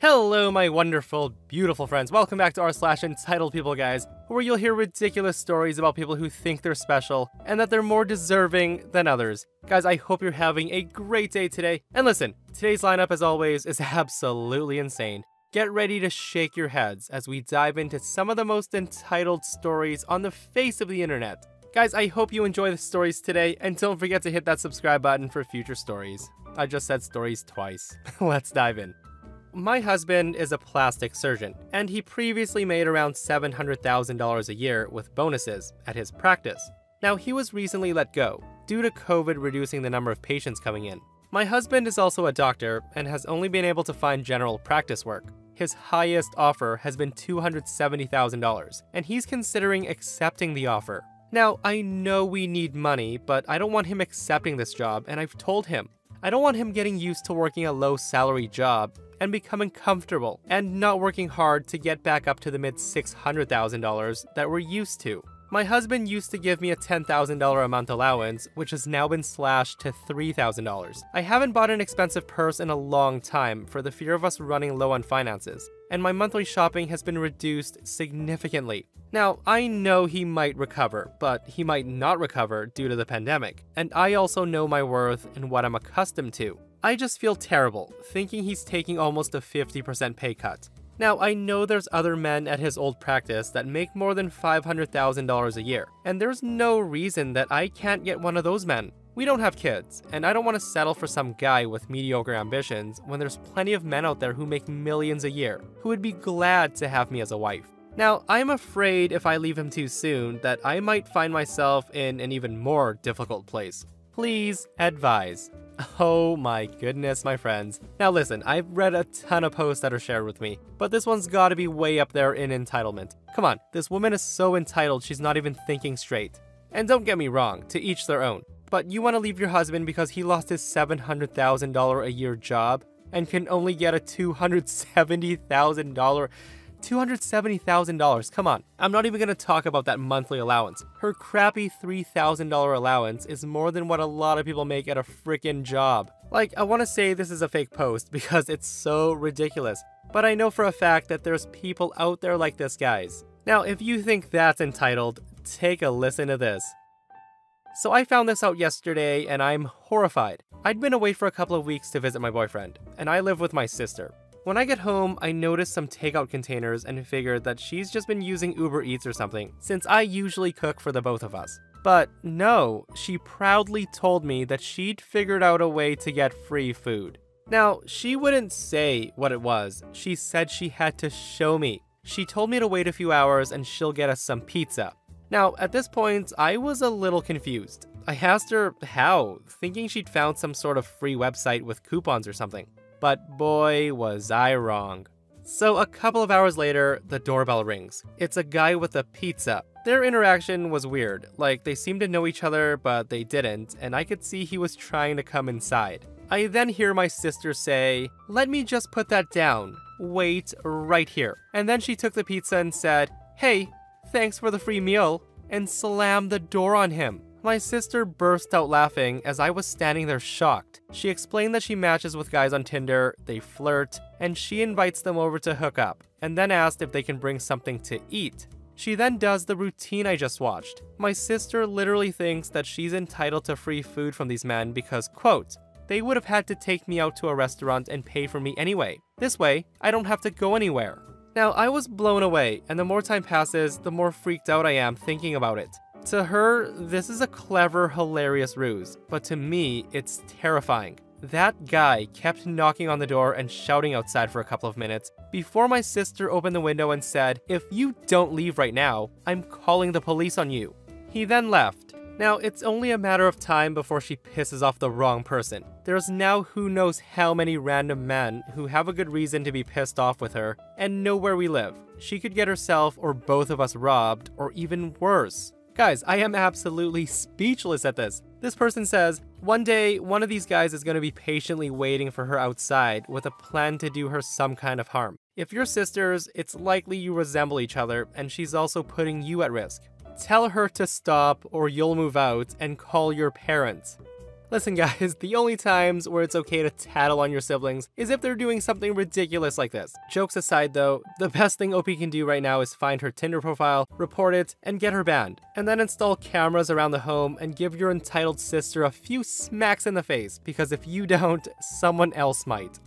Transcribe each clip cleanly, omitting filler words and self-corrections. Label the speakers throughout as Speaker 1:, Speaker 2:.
Speaker 1: Hello, my wonderful, beautiful friends. Welcome back to r/EntitledPeople, guys, where you'll hear ridiculous stories about people who think they're special and that they're more deserving than others. Guys, I hope you're having a great day today. And listen, today's lineup, as always, is absolutely insane. Get ready to shake your heads as we dive into some of the most entitled stories on the face of the internet. Guys, I hope you enjoy the stories today, and don't forget to hit that subscribe button for future stories. I just said stories twice. Let's dive in. My husband is a plastic surgeon, and he previously made around $700,000 a year with bonuses at his practice. Now, he was recently let go, due to COVID reducing the number of patients coming in. My husband is also a doctor, and has only been able to find general practice work. His highest offer has been $270,000, and he's considering accepting the offer. Now, I know we need money, but I don't want him accepting this job, and I've told him. I don't want him getting used to working a low-salary job and becoming comfortable and not working hard to get back up to the mid-$600,000 that we're used to. My husband used to give me a $10,000 a month allowance, which has now been slashed to $3,000. I haven't bought an expensive purse in a long time for the fear of us running low on finances, and my monthly shopping has been reduced significantly. Now, I know he might recover, but he might not recover due to the pandemic, and I also know my worth and what I'm accustomed to. I just feel terrible, thinking he's taking almost a 50% pay cut. Now, I know there's other men at his old practice that make more than $500,000 a year, and there's no reason that I can't get one of those men. We don't have kids, and I don't want to settle for some guy with mediocre ambitions when there's plenty of men out there who make millions a year, who would be glad to have me as a wife. Now, I'm afraid if I leave him too soon that I might find myself in an even more difficult place. Please advise. Oh my goodness, my friends. Now listen, I've read a ton of posts that are shared with me, but this one's gotta be way up there in entitlement. Come on, this woman is so entitled she's not even thinking straight. And don't get me wrong, to each their own. But you want to leave your husband because he lost his $700,000 a year job and can only get a $270,000, come on. I'm not even gonna talk about that monthly allowance. Her crappy $3,000 allowance is more than what a lot of people make at a frickin' job. Like, I wanna say this is a fake post because it's so ridiculous, but I know for a fact that there's people out there like this, guys. Now, if you think that's entitled, take a listen to this. So I found this out yesterday and I'm horrified. I'd been away for a couple of weeks to visit my boyfriend, and I live with my sister. When I get home, I noticed some takeout containers and figured that she's just been using Uber Eats or something, since I usually cook for the both of us. But no, she proudly told me that she'd figured out a way to get free food. Now, she wouldn't say what it was, she said she had to show me. She told me to wait a few hours and she'll get us some pizza. Now, at this point, I was a little confused. I asked her how, thinking she'd found some sort of free website with coupons or something. But boy, was I wrong. So a couple of hours later, the doorbell rings. It's a guy with a pizza. Their interaction was weird, like they seemed to know each other, but they didn't, and I could see he was trying to come inside. I then hear my sister say, "Let me just put that down. Wait right here." And then she took the pizza and said, "Hey, thanks for the free meal," and slammed the door on him. My sister burst out laughing as I was standing there shocked. She explained that she matches with guys on Tinder, they flirt, and she invites them over to hook up, and then asked if they can bring something to eat. She then does the routine I just watched. My sister literally thinks that she's entitled to free food from these men because, quote, "they would have had to take me out to a restaurant and pay for me anyway. This way, I don't have to go anywhere." Now, I was blown away, and the more time passes, the more freaked out I am thinking about it. To her, this is a clever, hilarious ruse, but to me, it's terrifying. That guy kept knocking on the door and shouting outside for a couple of minutes before my sister opened the window and said, "If you don't leave right now, I'm calling the police on you." He then left. Now, it's only a matter of time before she pisses off the wrong person. There's now who knows how many random men who have a good reason to be pissed off with her and know where we live. She could get herself or both of us robbed, or even worse. Guys, I am absolutely speechless at this. This person says, "One day, one of these guys is going to be patiently waiting for her outside with a plan to do her some kind of harm. If you're sisters, it's likely you resemble each other, and she's also putting you at risk. Tell her to stop or you'll move out and call your parents." Listen guys, the only times where it's okay to tattle on your siblings is if they're doing something ridiculous like this. Jokes aside though, the best thing OP can do right now is find her Tinder profile, report it, and get her banned. And then install cameras around the home and give your entitled sister a few smacks in the face, because if you don't, someone else might.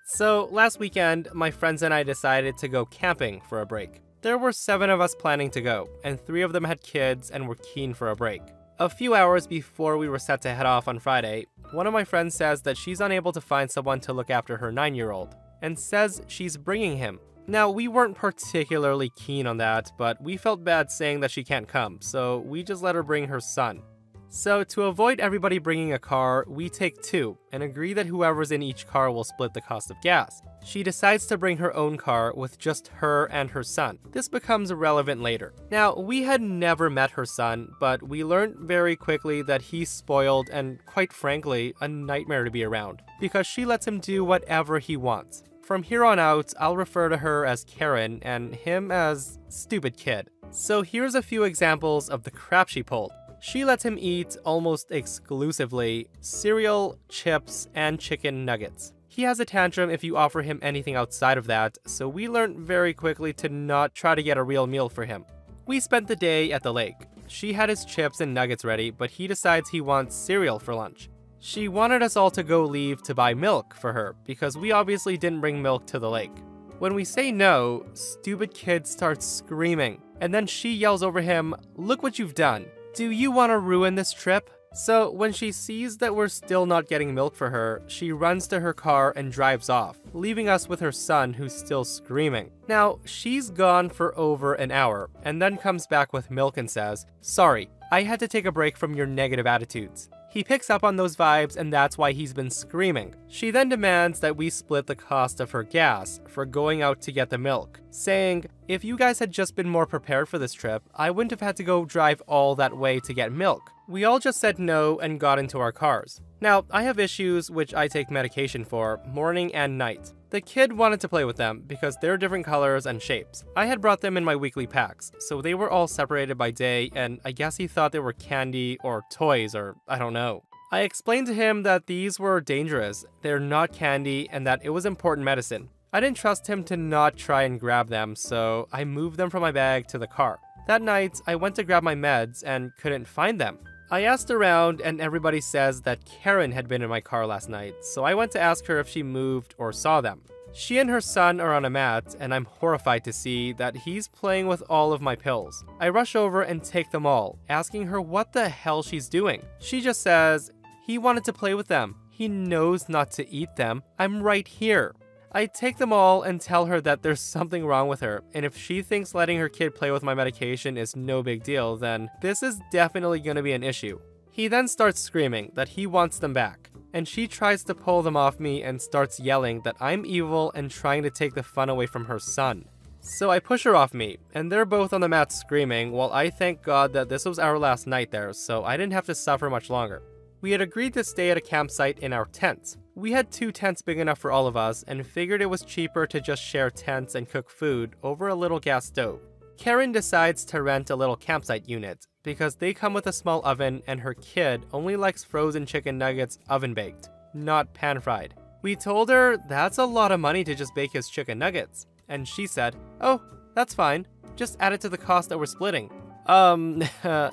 Speaker 1: So last weekend, my friends and I decided to go camping for a break. There were 7 of us planning to go, and 3 of them had kids and were keen for a break. A few hours before we were set to head off on Friday, one of my friends says that she's unable to find someone to look after her 9-year-old, and says she's bringing him. Now, we weren't particularly keen on that, but we felt bad saying that she can't come, so we just let her bring her son. So to avoid everybody bringing a car, we take 2, and agree that whoever's in each car will split the cost of gas. She decides to bring her own car with just her and her son. This becomes relevant later. Now, we had never met her son, but we learned very quickly that he's spoiled and, quite frankly, a nightmare to be around, because she lets him do whatever he wants. From here on out, I'll refer to her as Karen and him as Stupid Kid. So here's a few examples of the crap she pulled. She lets him eat almost exclusively cereal, chips, and chicken nuggets. He has a tantrum if you offer him anything outside of that, so we learned very quickly to not try to get a real meal for him. We spent the day at the lake. She had his chips and nuggets ready, but he decides he wants cereal for lunch. She wanted us all to go leave to buy milk for her, because we obviously didn't bring milk to the lake. When we say no, Stupid Kid starts screaming, and then she yells over him, "Look what you've done. Do you want to ruin this trip?" So when she sees that we're still not getting milk for her, she runs to her car and drives off, leaving us with her son who's still screaming. Now, she's gone for over an hour, and then comes back with milk and says, "Sorry, I had to take a break from your negative attitudes." He picks up on those vibes, and that's why he's been screaming. She then demands that we split the cost of her gas for going out to get the milk, saying, "If you guys had just been more prepared for this trip, I wouldn't have had to go drive all that way to get milk." We all just said no and got into our cars. Now, I have issues which I take medication for, morning and night. The kid wanted to play with them because they're different colors and shapes. I had brought them in my weekly packs, so they were all separated by day, and I guess he thought they were candy or toys or I don't know. I explained to him that these were dangerous, they're not candy, and that it was important medicine. I didn't trust him to not try and grab them, so I moved them from my bag to the car. That night, I went to grab my meds and couldn't find them. I asked around and everybody says that Karen had been in my car last night, so I went to ask her if she moved or saw them. She and her son are on a mat, and I'm horrified to see that he's playing with all of my pills. I rush over and take them all, asking her what the hell she's doing. She just says, "He wanted to play with them. He knows not to eat them. I'm right here." I take them all and tell her that there's something wrong with her, and if she thinks letting her kid play with my medication is no big deal, then this is definitely gonna be an issue. He then starts screaming that he wants them back, and she tries to pull them off me and starts yelling that I'm evil and trying to take the fun away from her son. So I push her off me, and they're both on the mat screaming, while I thank God that this was our last night there, so I didn't have to suffer much longer. We had agreed to stay at a campsite in our tents. We had 2 tents big enough for all of us and figured it was cheaper to just share tents and cook food over a little gas stove. Karen decides to rent a little campsite unit because they come with a small oven and her kid only likes frozen chicken nuggets oven baked, not pan fried. We told her that's a lot of money to just bake his chicken nuggets, and she said, "Oh, that's fine. Just add it to the cost that we're splitting."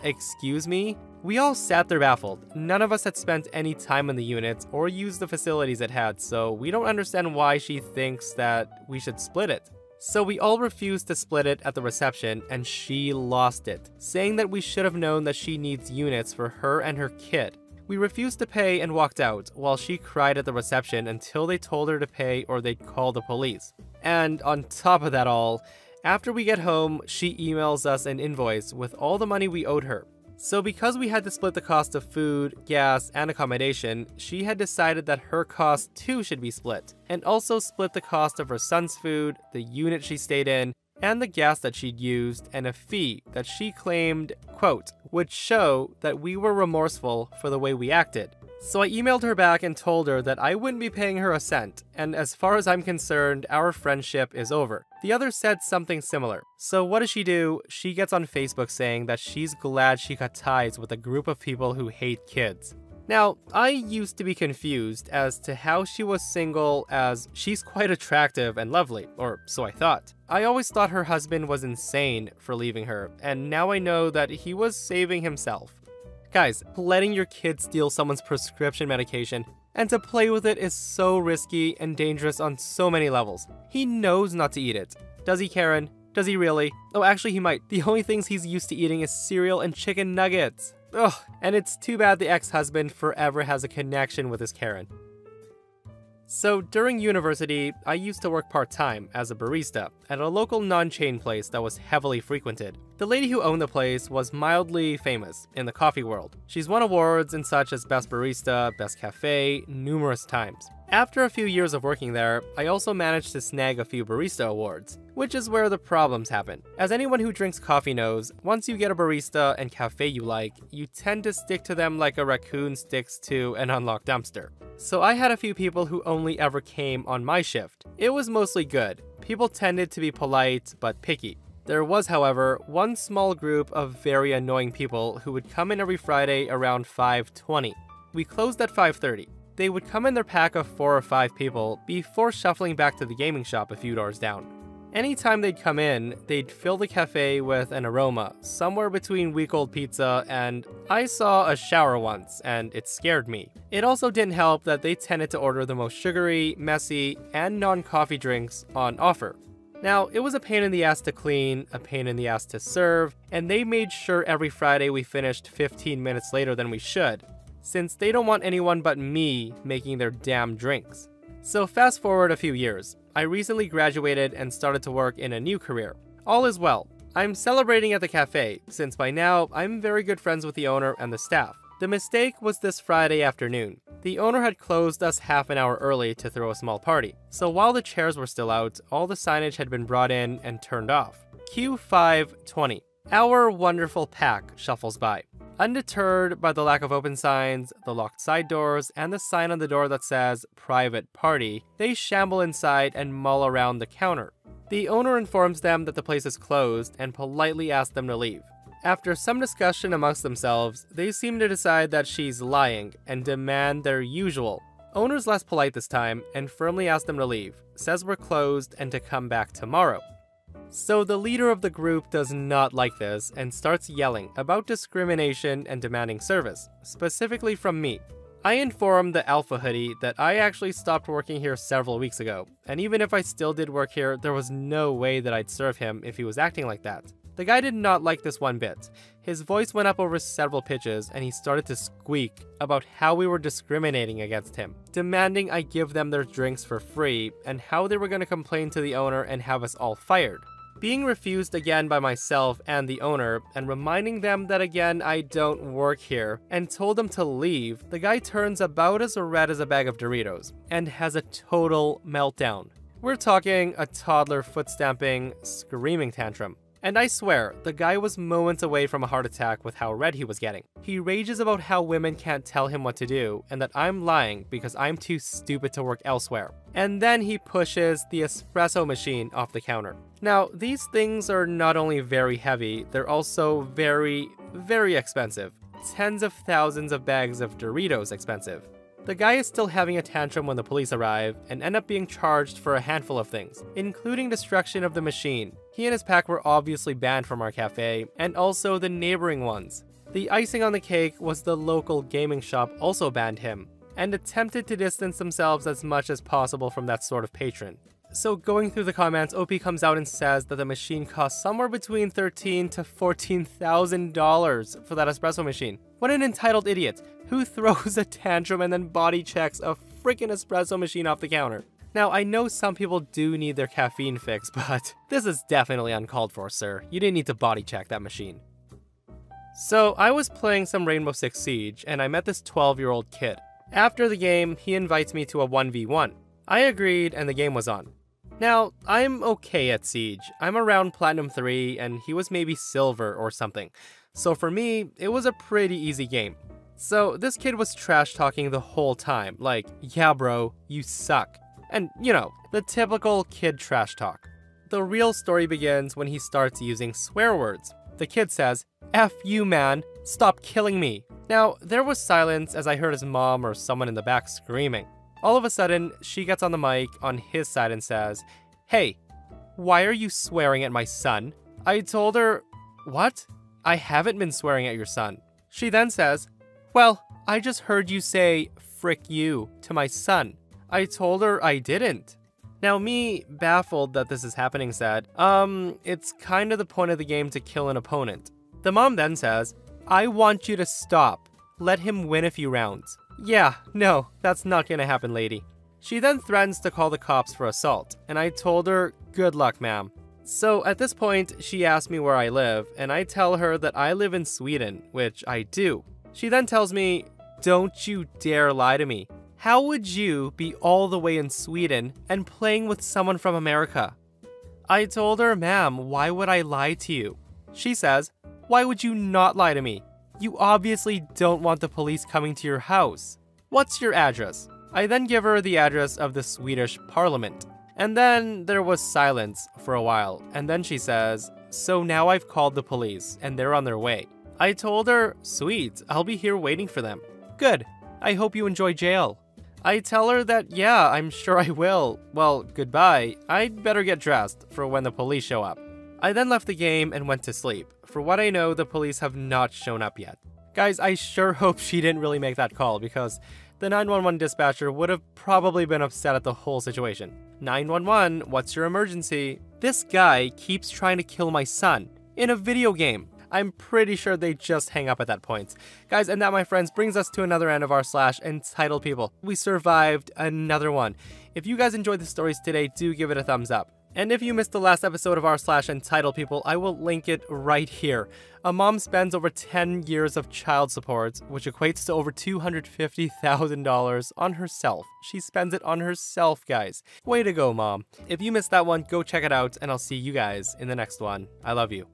Speaker 1: Excuse me? We all sat there baffled. None of us had spent any time in the unit or used the facilities it had, so we don't understand why she thinks that we should split it. So we all refused to split it at the reception, and she lost it, saying that we should have known that she needs units for her and her kid. We refused to pay and walked out, while she cried at the reception until they told her to pay or they'd call the police. And on top of that all, after we get home, she emails us an invoice with all the money we owed her. So because we had to split the cost of food, gas, and accommodation, she had decided that her cost too should be split, and also split the cost of her son's food, the unit she stayed in, and the gas that she'd used, and a fee that she claimed, quote, would show that we were remorseful for the way we acted. So I emailed her back and told her that I wouldn't be paying her a cent, and as far as I'm concerned, our friendship is over. The other said something similar. So what does she do? She gets on Facebook saying that she's glad she cut ties with a group of people who hate kids. Now, I used to be confused as to how she was single, as she's quite attractive and lovely, or so I thought. I always thought her husband was insane for leaving her, and now I know that he was saving himself. Guys, letting your kid steal someone's prescription medication and to play with it is so risky and dangerous on so many levels. He knows not to eat it. Does he, Karen? Does he really? Oh, actually he might. The only things he's used to eating is cereal and chicken nuggets. Ugh, and it's too bad the ex-husband forever has a connection with his Karen. So during university, I used to work part-time as a barista at a local non-chain place that was heavily frequented. The lady who owned the place was mildly famous in the coffee world. She's won awards in such as Best Barista, Best Cafe, numerous times. After a few years of working there, I also managed to snag a few barista awards, which is where the problems happen. As anyone who drinks coffee knows, once you get a barista and cafe you like, you tend to stick to them like a raccoon sticks to an unlocked dumpster. So I had a few people who only ever came on my shift. It was mostly good. People tended to be polite but picky. There was, however, one small group of very annoying people who would come in every Friday around 5:20. We closed at 5:30. They would come in their pack of 4 or 5 people before shuffling back to the gaming shop a few doors down. Anytime they'd come in, they'd fill the cafe with an aroma, somewhere between week-old pizza and I saw a shower once, and it scared me. It also didn't help that they tended to order the most sugary, messy, and non-coffee drinks on offer. Now, it was a pain in the ass to clean, a pain in the ass to serve, and they made sure every Friday we finished 15 minutes later than we should, since they don't want anyone but me making their damn drinks. So fast forward a few years. I recently graduated and started to work in a new career. All is well. I'm celebrating at the cafe, since by now I'm very good friends with the owner and the staff. The mistake was this Friday afternoon. The owner had closed us half an hour early to throw a small party. So while the chairs were still out, all the signage had been brought in and turned off. Q520. Our wonderful pack shuffles by. Undeterred by the lack of open signs, the locked side doors, and the sign on the door that says private party, they shamble inside and mull around the counter. The owner informs them that the place is closed and politely asks them to leave. After some discussion amongst themselves, they seem to decide that she's lying and demand their usual. Owner's less polite this time and firmly asks them to leave, says we're closed and to come back tomorrow. So the leader of the group does not like this and starts yelling about discrimination and demanding service, specifically from me. I inform the Alpha Hoodie that I actually stopped working here several weeks ago, and even if I still did work here, there was no way that I'd serve him if he was acting like that. The guy did not like this one bit. His voice went up over several pitches and he started to squeak about how we were discriminating against him, demanding I give them their drinks for free and how they were going to complain to the owner and have us all fired. Being refused again by myself and the owner, and reminding them that again I don't work here, and told them to leave, the guy turns about as red as a bag of Doritos, and has a total meltdown. We're talking a toddler foot-stamping, screaming tantrum. And I swear, the guy was moments away from a heart attack with how red he was getting. He rages about how women can't tell him what to do, and that I'm lying because I'm too stupid to work elsewhere. And then he pushes the espresso machine off the counter. Now, these things are not only very heavy, they're also very, very expensive. Tens of thousands of bags of Doritos expensive. The guy is still having a tantrum when the police arrive and end up being charged for a handful of things, including destruction of the machine. He and his pack were obviously banned from our cafe, and also the neighboring ones. The icing on the cake was the local gaming shop also banned him, and attempted to distance themselves as much as possible from that sort of patron. So going through the comments, OP comes out and says that the machine costs somewhere between $13,000 to $14,000 for that espresso machine. What an entitled idiot. Who throws a tantrum and then body checks a freaking espresso machine off the counter? Now, I know some people do need their caffeine fix, but this is definitely uncalled for, sir. You didn't need to body check that machine. So I was playing some Rainbow Six Siege, and I met this 12-year-old kid. After the game, he invites me to a 1v1. I agreed, and the game was on. Now, I'm okay at Siege. I'm around Platinum 3, and he was maybe Silver or something. So for me, it was a pretty easy game. So this kid was trash-talking the whole time, like, yeah bro, you suck. And, you know, the typical kid trash talk. The real story begins when he starts using swear words. The kid says, F you man, stop killing me. Now, there was silence as I heard his mom or someone in the back screaming. All of a sudden, she gets on the mic on his side and says, "Hey, why are you swearing at my son?" I told her, "What? I haven't been swearing at your son." She then says, "Well, I just heard you say, 'frick you,' to my son." I told her I didn't. Now me, baffled that this is happening, said, it's kind of the point of the game to kill an opponent. The mom then says, "I want you to stop. Let him win a few rounds." Yeah, no, that's not gonna happen, lady. She then threatens to call the cops for assault, and I told her, "Good luck, ma'am." So at this point, she asked me where I live, and I tell her that I live in Sweden, which I do. She then tells me, "Don't you dare lie to me. How would you be all the way in Sweden and playing with someone from America?" I told her, "Ma'am, why would I lie to you?" She says, "Why would you not lie to me? You obviously don't want the police coming to your house. What's your address?" I then give her the address of the Swedish parliament. And then there was silence for a while, and then she says, "So now I've called the police, and they're on their way." I told her, "Sweet, I'll be here waiting for them." "Good, I hope you enjoy jail." I tell her that, yeah, I'm sure I will. Well, goodbye. I'd better get dressed for when the police show up. I then left the game and went to sleep. For what I know, the police have not shown up yet. Guys, I sure hope she didn't really make that call, because the 911 dispatcher would have probably been upset at the whole situation. 911, what's your emergency? This guy keeps trying to kill my son in a video game. I'm pretty sure they just hang up at that point. Guys, and that, my friends, brings us to another end of our /entitled We survived another one. If you guys enjoyed the stories today, do give it a thumbs up. And if you missed the last episode of our /entitled People, I will link it right here. A mom spends over 10 years of child support, which equates to over $250,000 on herself. She spends it on herself, guys. Way to go, mom. If you missed that one, go check it out, and I'll see you guys in the next one. I love you.